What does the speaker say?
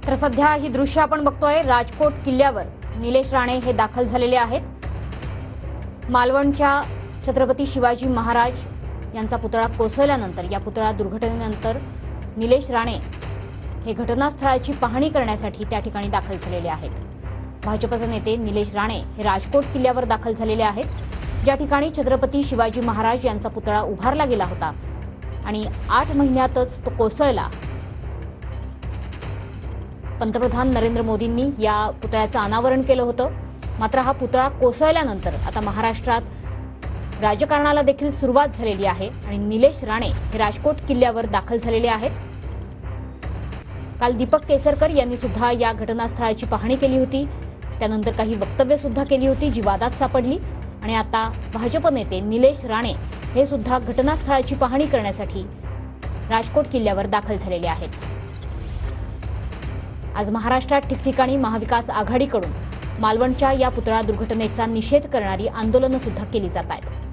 तर सध्या ही दृश्य आपण बघतोय राजकोट किल्ल्यावर निलेश राणे हे दाखल झालेले आहेत। मालवणच्या छत्रपती शिवाजी महाराज यांचा पुतळा कोसळल्यानंतर या पुतळा दुर्घटनेनंतर निलेश राणे हे घटनास्थळाची पाहणी करण्यासाठी त्या ठिकाणी दाखल झालेले आहेत। भाजपचे नेते निलेश राणे हे राजकोट किल्ल्यावर दाखल झालेले आहेत, ज्या ठिकाणी छत्रपती शिवाजी महाराज यांचा पुतळा उभारला गेला होता आणि 8 महिन्यातच तो कोसळला। पंतप्रधान नरेंद्र मोदींनी या पुतळ्याचं अनावरण केलं होतं, मात्र हा पुतळा कोसळल्यानंतर आता महाराष्ट्रात राजकारणाला देखील सुरुवात झालेली आहे आणि निलेश राणे हे राजकोट किल्ल्यावर दाखल झालेले आहेत। काल दीपक केसरकर यांनी सुद्धा या घटनास्थळाची पाहणी केली होती, त्यानंतर काही वक्तव्य सुद्धा केली होती जी वादात सापडली आणि आता भाजप नेते निलेश राणे हे सुद्धा घटनास्थळाची पाहणी करण्यासाठी राजकोट किल्ल्यावर दाखल झालेले आहेत। आज महाराष्ट्रात ठिकठिकाणी महाविकास आघाडीकडून मालवणच्या या पुतळा दुर्घटनेचा निषेध करणारी आंदोलनं सुद्धा केली जात आहेत।